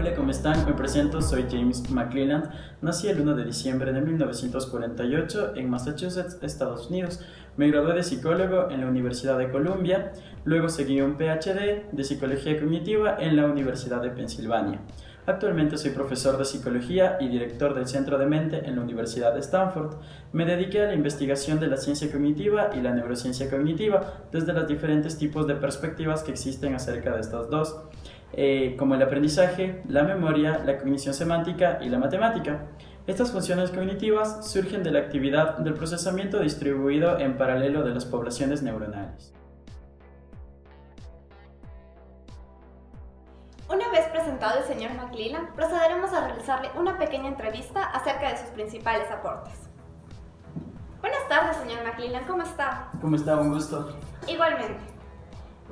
Hola, ¿cómo están? Me presento, soy James McClelland. Nací el 1 de diciembre de 1948 en Massachusetts, Estados Unidos. Me gradué de psicólogo en la Universidad de Columbia, luego seguí un PhD de psicología cognitiva en la Universidad de Pensilvania. Actualmente soy profesor de psicología y director del Centro de Mente en la Universidad de Stanford. Me dediqué a la investigación de la ciencia cognitiva y la neurociencia cognitiva desde los diferentes tipos de perspectivas que existen acerca de estas dos, como el aprendizaje, la memoria, la cognición semántica y la matemática. Estas funciones cognitivas surgen de la actividad del procesamiento distribuido en paralelo de las poblaciones neuronales. Una vez presentado el señor McClelland, procederemos a realizarle una pequeña entrevista acerca de sus principales aportes. Buenas tardes, señor McClelland, ¿cómo está? ¿Cómo está? Un gusto. Igualmente.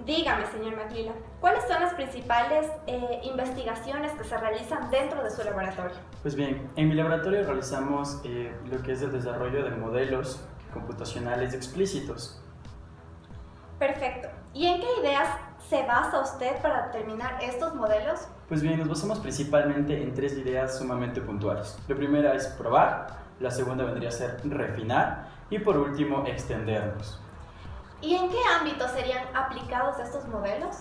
Dígame, señor McClelland, ¿cuáles son las principales investigaciones que se realizan dentro de su laboratorio? Pues bien, en mi laboratorio realizamos lo que es el desarrollo de modelos computacionales explícitos. Perfecto. ¿Y en qué ideas se basa usted para determinar estos modelos? Pues bien, nos basamos principalmente en tres ideas sumamente puntuales. La primera es probar, la segunda vendría a ser refinar y por último extendernos. ¿Y en qué ámbitos serían aplicados estos modelos?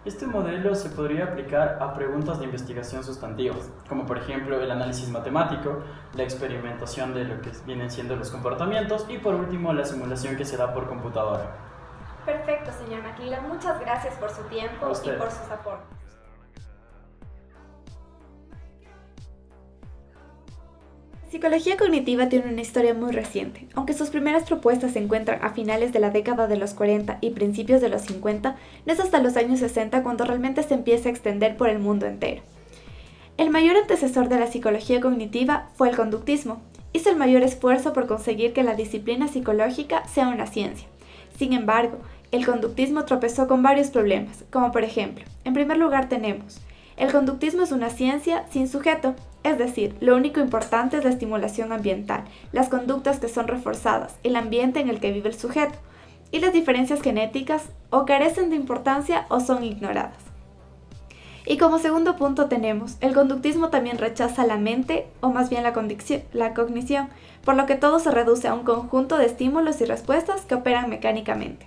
Este modelo se podría aplicar a preguntas de investigación sustantivas, como por ejemplo el análisis matemático, la experimentación de lo que vienen siendo los comportamientos y por último la simulación que se da por computadora. Perfecto, señor McClelland. Muchas gracias por su tiempo y por sus aportes. La psicología cognitiva tiene una historia muy reciente. Aunque sus primeras propuestas se encuentran a finales de la década de los 40 y principios de los 50, no es hasta los años 60 cuando realmente se empieza a extender por el mundo entero. El mayor antecesor de la psicología cognitiva fue el conductismo. Hizo el mayor esfuerzo por conseguir que la disciplina psicológica sea una ciencia. Sin embargo, el conductismo tropezó con varios problemas, como por ejemplo, en primer lugar tenemos, el conductismo es una ciencia sin sujeto, es decir, lo único importante es la estimulación ambiental, las conductas que son reforzadas, el ambiente en el que vive el sujeto, y las diferencias genéticas o carecen de importancia o son ignoradas. Y como segundo punto tenemos, el conductismo también rechaza la mente, o más bien la cognición, por lo que todo se reduce a un conjunto de estímulos y respuestas que operan mecánicamente.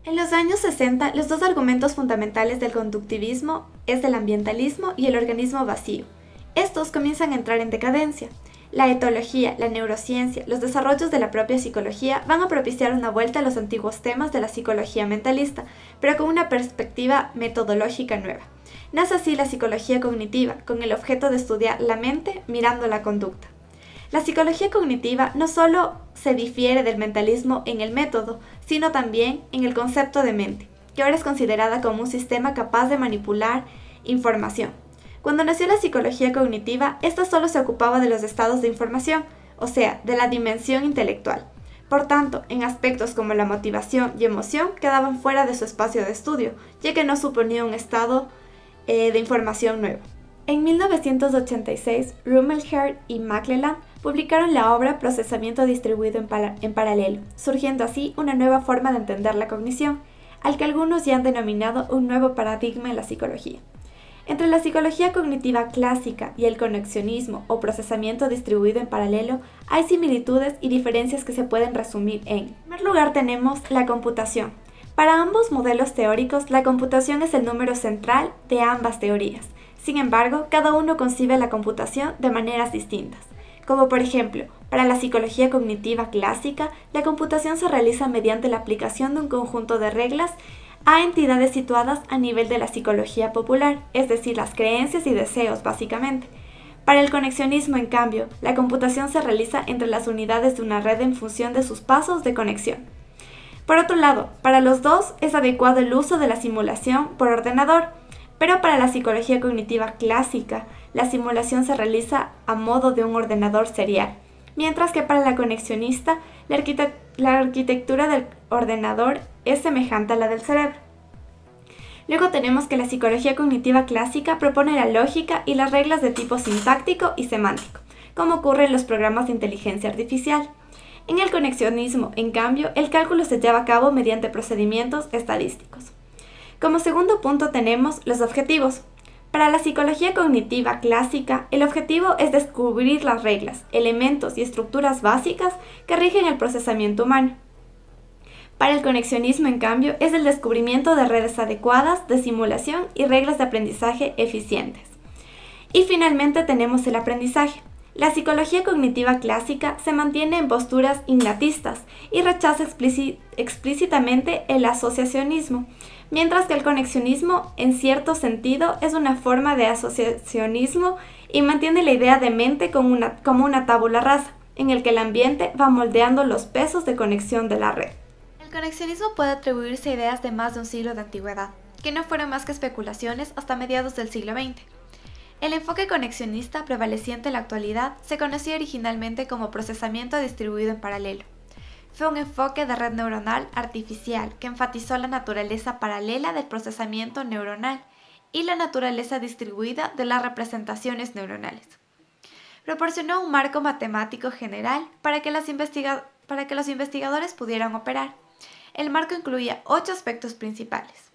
En los años 60, los dos argumentos fundamentales del conductivismo es el ambientalismo y el organismo vacío. Estos comienzan a entrar en decadencia. La etología, la neurociencia, los desarrollos de la propia psicología van a propiciar una vuelta a los antiguos temas de la psicología mentalista, pero con una perspectiva metodológica nueva. Nace así la psicología cognitiva, con el objeto de estudiar la mente mirando la conducta. La psicología cognitiva no solo se difiere del mentalismo en el método, sino también en el concepto de mente, que ahora es considerada como un sistema capaz de manipular información. Cuando nació la psicología cognitiva, esta solo se ocupaba de los estados de información, o sea, de la dimensión intelectual. Por tanto, en aspectos como la motivación y emoción quedaban fuera de su espacio de estudio, ya que no suponía un estado de información nuevo. En 1986, Rumelhart y McClelland publicaron la obra Procesamiento distribuido en paralelo, surgiendo así una nueva forma de entender la cognición, al que algunos ya han denominado un nuevo paradigma en la psicología. Entre la psicología cognitiva clásica y el conexionismo o procesamiento distribuido en paralelo hay similitudes y diferencias que se pueden resumir en primer lugar tenemos la computación. Para ambos modelos teóricos, la computación es el número central de ambas teorías. Sin embargo, cada uno concibe la computación de maneras distintas. Como por ejemplo, para la psicología cognitiva clásica, la computación se realiza mediante la aplicación de un conjunto de reglas a entidades situadas a nivel de la psicología popular, es decir, las creencias y deseos básicamente. Para el conexionismo, en cambio, la computación se realiza entre las unidades de una red en función de sus pasos de conexión. Por otro lado, para los dos es adecuado el uso de la simulación por ordenador, pero para la psicología cognitiva clásica, la simulación se realiza a modo de un ordenador serial, mientras que para la conexionista, la arquitectura del ordenador es semejante a la del cerebro. Luego tenemos que la psicología cognitiva clásica propone la lógica y las reglas de tipo sintáctico y semántico, como ocurre en los programas de inteligencia artificial. En el conexionismo, en cambio, el cálculo se lleva a cabo mediante procedimientos estadísticos. Como segundo punto tenemos los objetivos. Para la psicología cognitiva clásica, el objetivo es descubrir las reglas, elementos y estructuras básicas que rigen el procesamiento humano. Para el conexionismo, en cambio, es el descubrimiento de redes adecuadas de simulación y reglas de aprendizaje eficientes. Y finalmente tenemos el aprendizaje. La psicología cognitiva clásica se mantiene en posturas innatistas y rechaza explícitamente el asociacionismo, mientras que el conexionismo, en cierto sentido, es una forma de asociacionismo y mantiene la idea de mente como una tabula rasa, en el que el ambiente va moldeando los pesos de conexión de la red. El conexionismo puede atribuirse a ideas de más de un siglo de antigüedad, que no fueron más que especulaciones hasta mediados del siglo XX. El enfoque conexionista prevaleciente en la actualidad se conocía originalmente como procesamiento distribuido en paralelo. Fue un enfoque de red neuronal artificial que enfatizó la naturaleza paralela del procesamiento neuronal y la naturaleza distribuida de las representaciones neuronales. Proporcionó un marco matemático general para que los investigadores pudieran operar. El marco incluía 8 aspectos principales.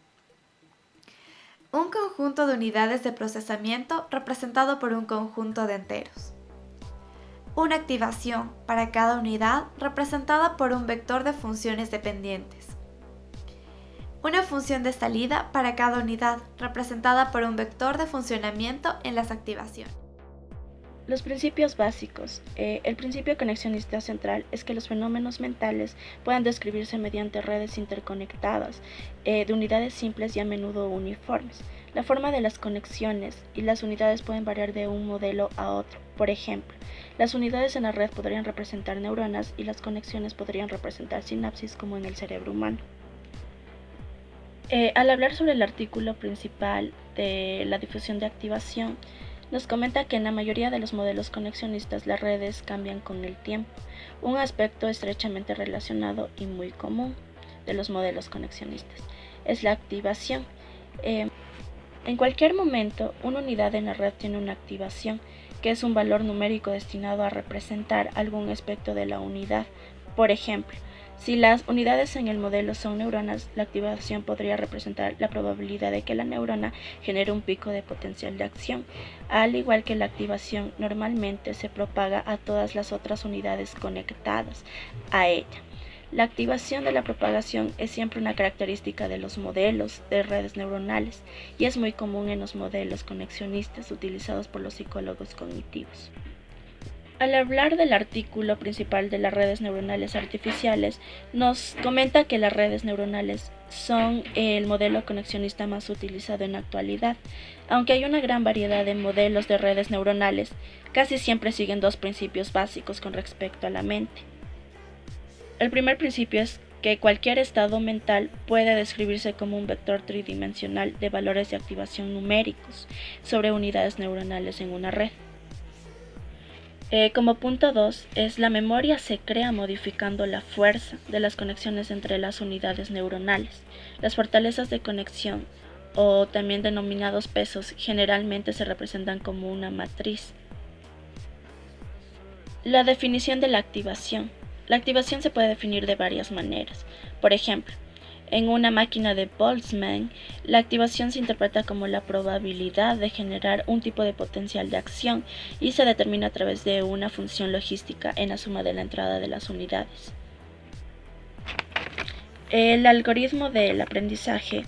Un conjunto de unidades de procesamiento representado por un conjunto de enteros. Una activación para cada unidad representada por un vector de funciones dependientes. Una función de salida para cada unidad representada por un vector de funcionamiento en las activaciones. Los principios básicos. El principio conexionista central es que los fenómenos mentales puedan describirse mediante redes interconectadas de unidades simples y a menudo uniformes. La forma de las conexiones y las unidades pueden variar de un modelo a otro. Por ejemplo, las unidades en la red podrían representar neuronas y las conexiones podrían representar sinapsis como en el cerebro humano. Al hablar sobre el artículo principal de la difusión de activación, nos comenta que en la mayoría de los modelos conexionistas las redes cambian con el tiempo, un aspecto estrechamente relacionado y muy común de los modelos conexionistas es la activación. En cualquier momento, una unidad en la red tiene una activación, que es un valor numérico destinado a representar algún aspecto de la unidad. Por ejemplo, si las unidades en el modelo son neuronas, la activación podría representar la probabilidad de que la neurona genere un pico de potencial de acción, al igual que la activación normalmente se propaga a todas las otras unidades conectadas a ella. La activación de la propagación es siempre una característica de los modelos de redes neuronales y es muy común en los modelos conexionistas utilizados por los psicólogos cognitivos. Al hablar del artículo principal de las redes neuronales artificiales, nos comenta que las redes neuronales son el modelo conexionista más utilizado en la actualidad. Aunque hay una gran variedad de modelos de redes neuronales, casi siempre siguen 2 principios básicos con respecto a la mente. El primer principio es que cualquier estado mental puede describirse como un vector tridimensional de valores de activación numéricos sobre unidades neuronales en una red. Como punto 2, la memoria se crea modificando la fuerza de las conexiones entre las unidades neuronales. Las fortalezas de conexión, o también denominados pesos, generalmente se representan como una matriz. La definición de la activación. La activación se puede definir de varias maneras. Por ejemplo, en una máquina de Boltzmann, la activación se interpreta como la probabilidad de generar un tipo de potencial de acción y se determina a través de una función logística en la suma de la entrada de las unidades. El algoritmo del aprendizaje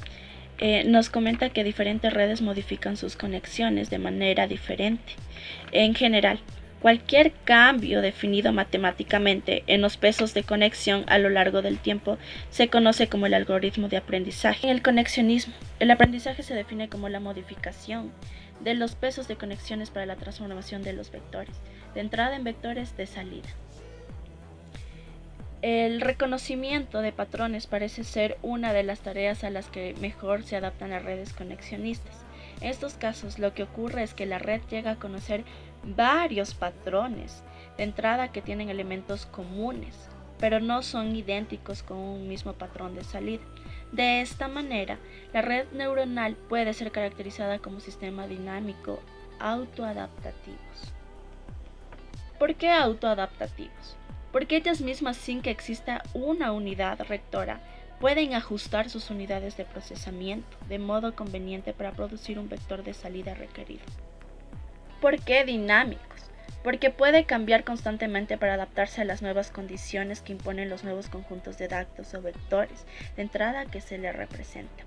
nos comenta que diferentes redes modifican sus conexiones de manera diferente. En general, cualquier cambio definido matemáticamente en los pesos de conexión a lo largo del tiempo se conoce como el algoritmo de aprendizaje. En el conexionismo, el aprendizaje se define como la modificación de los pesos de conexiones para la transformación de los vectores, de entrada en vectores de salida. El reconocimiento de patrones parece ser una de las tareas a las que mejor se adaptan las redes conexionistas. En estos casos, lo que ocurre es que la red llega a conocer varios patrones de entrada que tienen elementos comunes, pero no son idénticos con un mismo patrón de salida. De esta manera, la red neuronal puede ser caracterizada como sistema dinámico autoadaptativos. ¿Por qué autoadaptativos? Porque ellas mismas, sin que exista una unidad rectora, pueden ajustar sus unidades de procesamiento de modo conveniente para producir un vector de salida requerido. ¿Por qué dinámicos? Porque puede cambiar constantemente para adaptarse a las nuevas condiciones que imponen los nuevos conjuntos de datos o vectores de entrada que se le representan.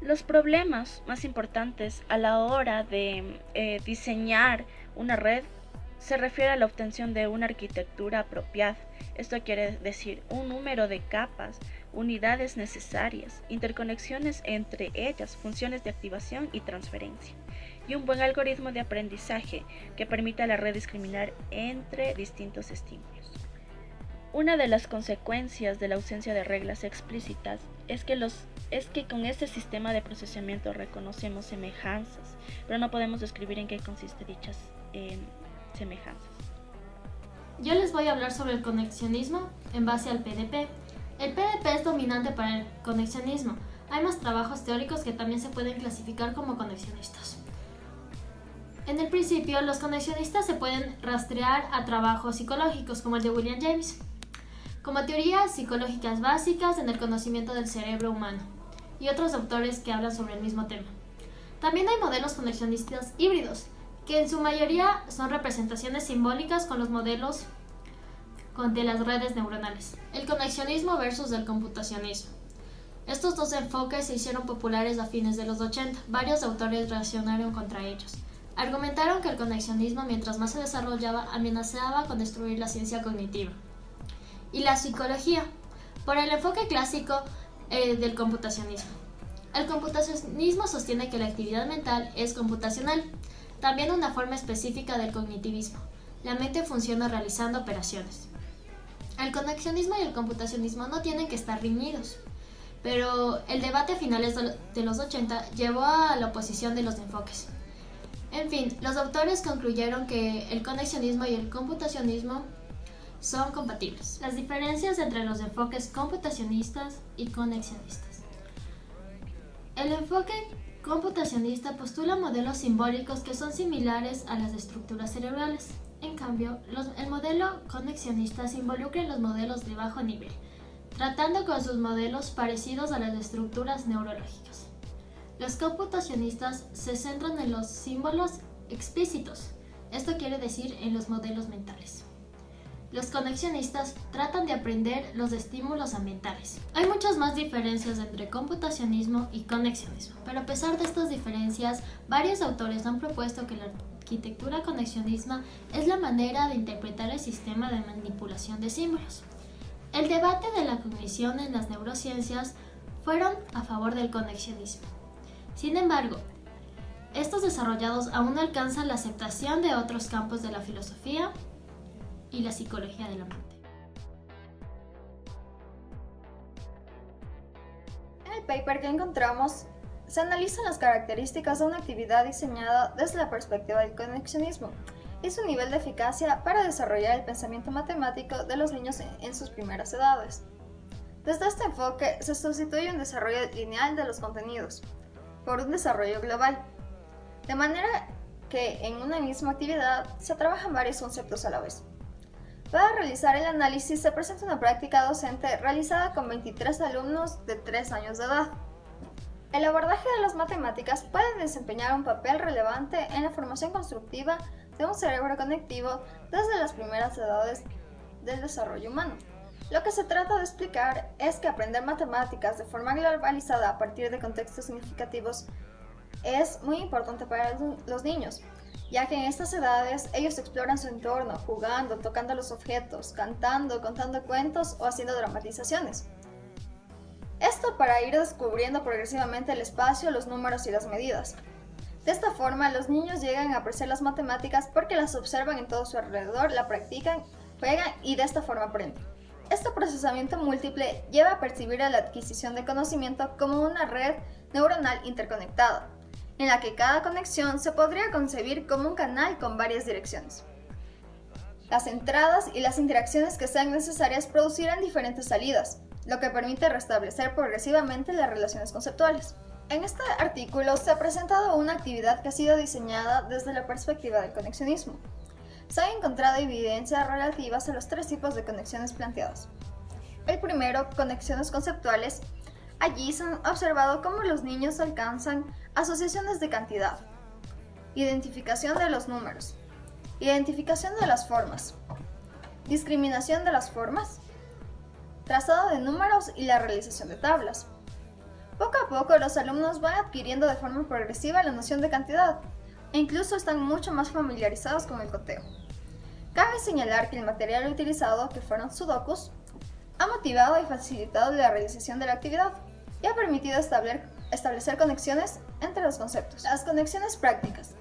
Los problemas más importantes a la hora de diseñar una red se refiere a la obtención de una arquitectura apropiada. Esto quiere decir un número de capas, unidades necesarias, interconexiones entre ellas, funciones de activación y transferencia, y un buen algoritmo de aprendizaje que permita a la red discriminar entre distintos estímulos. Una de las consecuencias de la ausencia de reglas explícitas es que con este sistema de procesamiento reconocemos semejanzas, pero no podemos describir en qué consisten dichas semejanzas. Yo les voy a hablar sobre el conexionismo en base al PDP. El PDP es dominante para el conexionismo. Hay más trabajos teóricos que también se pueden clasificar como conexionistas. En el principio, los conexionistas se pueden rastrear a trabajos psicológicos como el de William James, como teorías psicológicas básicas en el conocimiento del cerebro humano, y otros autores que hablan sobre el mismo tema. También hay modelos conexionistas híbridos, que en su mayoría son representaciones simbólicas con los modelos de las redes neuronales. El conexionismo versus el computacionismo. Estos dos enfoques se hicieron populares a fines de los 80. Varios autores reaccionaron contra ellos. Argumentaron que el conexionismo, mientras más se desarrollaba, amenazaba con destruir la ciencia cognitiva. Y la psicología, por el enfoque clásico del computacionismo. El computacionismo sostiene que la actividad mental es computacional, también una forma específica del cognitivismo. La mente funciona realizando operaciones. El conexionismo y el computacionismo no tienen que estar reñidos, pero el debate a finales de los 80 llevó a la oposición de los enfoques. En fin, los autores concluyeron que el conexionismo y el computacionismo son compatibles. Las diferencias entre los enfoques computacionistas y conexionistas. El enfoque computacionista postula modelos simbólicos que son similares a las estructuras cerebrales. En cambio, el modelo conexionista se involucra en los modelos de bajo nivel, tratando con sus modelos parecidos a las estructuras neurológicas. Los computacionistas se centran en los símbolos explícitos, esto quiere decir en los modelos mentales. Los conexionistas tratan de aprender los estímulos ambientales. Hay muchas más diferencias entre computacionismo y conexionismo, pero a pesar de estas diferencias, varios autores han propuesto que la arquitectura conexionista es la manera de interpretar el sistema de manipulación de símbolos. El debate de la cognición en las neurociencias fueron a favor del conexionismo. Sin embargo, estos desarrollados aún no alcanzan la aceptación de otros campos de la filosofía y la psicología de la mente. En el paper que encontramos, se analizan las características de una actividad diseñada desde la perspectiva del conexionismo y su nivel de eficacia para desarrollar el pensamiento matemático de los niños en sus primeras edades. Desde este enfoque se sustituye un desarrollo lineal de los contenidos por un desarrollo global, de manera que en una misma actividad se trabajan varios conceptos a la vez. Para realizar el análisis se presenta una práctica docente realizada con 23 alumnos de 3 años de edad. El abordaje de las matemáticas puede desempeñar un papel relevante en la formación constructiva de un cerebro conectivo desde las primeras edades del desarrollo humano. Lo que se trata de explicar es que aprender matemáticas de forma globalizada a partir de contextos significativos es muy importante para los niños, ya que en estas edades ellos exploran su entorno, jugando, tocando los objetos, cantando, contando cuentos o haciendo dramatizaciones. Esto para ir descubriendo progresivamente el espacio, los números y las medidas. De esta forma, los niños llegan a apreciar las matemáticas porque las observan en todo su alrededor, la practican, juegan y de esta forma aprenden. Este procesamiento múltiple lleva a percibir a la adquisición de conocimiento como una red neuronal interconectada, en la que cada conexión se podría concebir como un canal con varias direcciones. Las entradas y las interacciones que sean necesarias producirán diferentes salidas, lo que permite restablecer progresivamente las relaciones conceptuales. En este artículo se ha presentado una actividad que ha sido diseñada desde la perspectiva del conexionismo. Se han encontrado evidencias relativas a los 3 tipos de conexiones planteadas. El primero, conexiones conceptuales. Allí se han observado cómo los niños alcanzan asociaciones de cantidad, identificación de los números, identificación de las formas, discriminación de las formas, trazado de números y la realización de tablas. Poco a poco los alumnos van adquiriendo de forma progresiva la noción de cantidad e incluso están mucho más familiarizados con el conteo. Cabe señalar que el material utilizado, que fueron sudokus, ha motivado y facilitado la realización de la actividad y ha permitido establecer conexiones entre los conceptos. Las conexiones prácticas.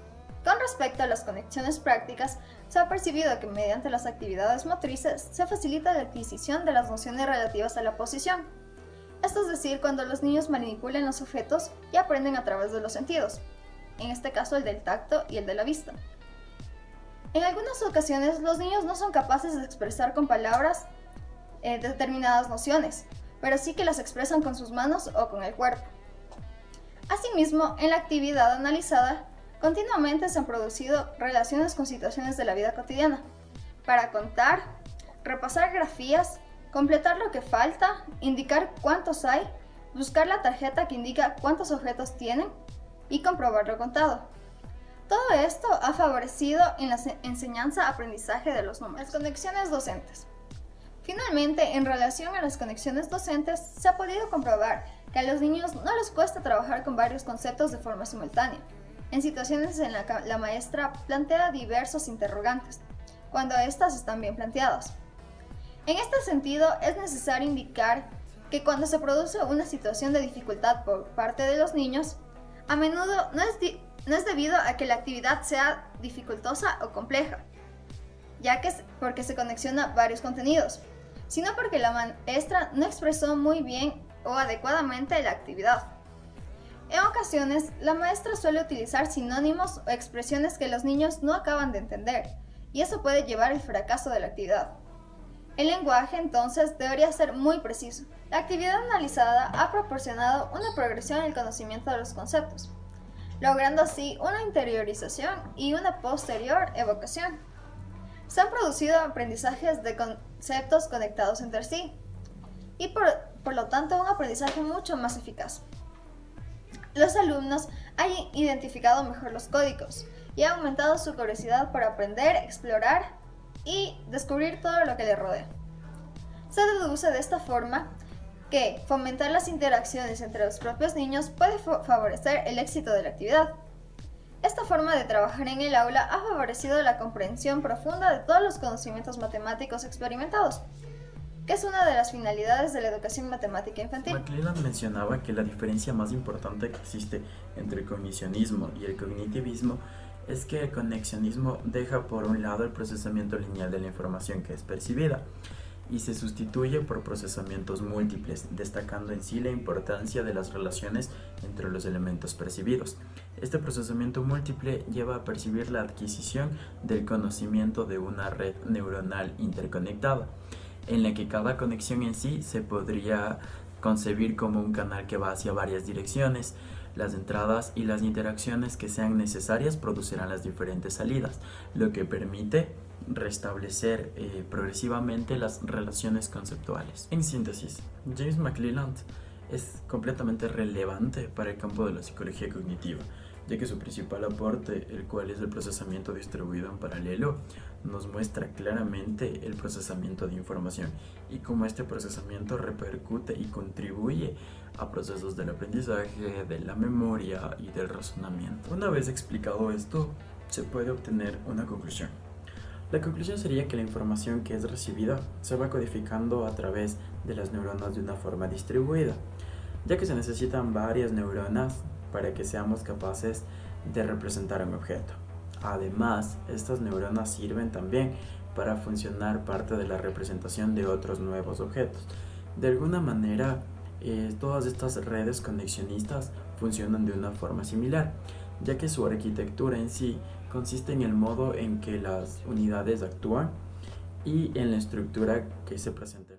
Con respecto a las conexiones prácticas, se ha percibido que mediante las actividades motrices se facilita la adquisición de las nociones relativas a la posición. Esto es decir, cuando los niños manipulan los objetos y aprenden a través de los sentidos, en este caso el del tacto y el de la vista. En algunas ocasiones, los niños no son capaces de expresar con palabras determinadas nociones, pero sí que las expresan con sus manos o con el cuerpo. Asimismo, en la actividad analizada, continuamente se han producido relaciones con situaciones de la vida cotidiana, para contar, repasar grafías, completar lo que falta, indicar cuántos hay, buscar la tarjeta que indica cuántos objetos tienen y comprobar lo contado. Todo esto ha favorecido en la enseñanza-aprendizaje de los números. Las conexiones docentes. Finalmente, en relación a las conexiones docentes, se ha podido comprobar que a los niños no les cuesta trabajar con varios conceptos de forma simultánea, en situaciones en las que la maestra plantea diversos interrogantes, cuando éstas están bien planteadas. En este sentido, es necesario indicar que cuando se produce una situación de dificultad por parte de los niños, a menudo no es debido a que la actividad sea dificultosa o compleja, ya que porque se conexiona varios contenidos, sino porque la maestra no expresó muy bien o adecuadamente la actividad. En ocasiones, la maestra suele utilizar sinónimos o expresiones que los niños no acaban de entender, y eso puede llevar al fracaso de la actividad. El lenguaje, entonces, debería ser muy preciso. La actividad analizada ha proporcionado una progresión en el conocimiento de los conceptos, logrando así una interiorización y una posterior evocación. Se han producido aprendizajes de conceptos conectados entre sí, y por lo tanto un aprendizaje mucho más eficaz. Los alumnos han identificado mejor los códigos y han aumentado su curiosidad por aprender, explorar y descubrir todo lo que les rodea. Se deduce de esta forma que fomentar las interacciones entre los propios niños puede favorecer el éxito de la actividad. Esta forma de trabajar en el aula ha favorecido la comprensión profunda de todos los conocimientos matemáticos experimentados, que es una de las finalidades de la educación matemática infantil. McClelland mencionaba que la diferencia más importante que existe entre el cognicionismo y el cognitivismo es que el conexionismo deja por un lado el procesamiento lineal de la información que es percibida y se sustituye por procesamientos múltiples, destacando en sí la importancia de las relaciones entre los elementos percibidos. Este procesamiento múltiple lleva a percibir la adquisición del conocimiento de una red neuronal interconectada, en la que cada conexión en sí se podría concebir como un canal que va hacia varias direcciones. Las entradas y las interacciones que sean necesarias producirán las diferentes salidas, lo que permite restablecer progresivamente las relaciones conceptuales. En síntesis, James McClelland es completamente relevante para el campo de la psicología cognitiva, ya que su principal aporte, el cual es el procesamiento distribuido en paralelo, nos muestra claramente el procesamiento de información y cómo este procesamiento repercute y contribuye a procesos del aprendizaje, de la memoria y del razonamiento. Una vez explicado esto, se puede obtener una conclusión. La conclusión sería que la información que es recibida se va codificando a través de las neuronas de una forma distribuida, ya que se necesitan varias neuronas para que seamos capaces de representar un objeto. Además, estas neuronas sirven también para funcionar parte de la representación de otros nuevos objetos. De alguna manera, todas estas redes conexionistas funcionan de una forma similar, ya que su arquitectura en sí consiste en el modo en que las unidades actúan y en la estructura que se presenta.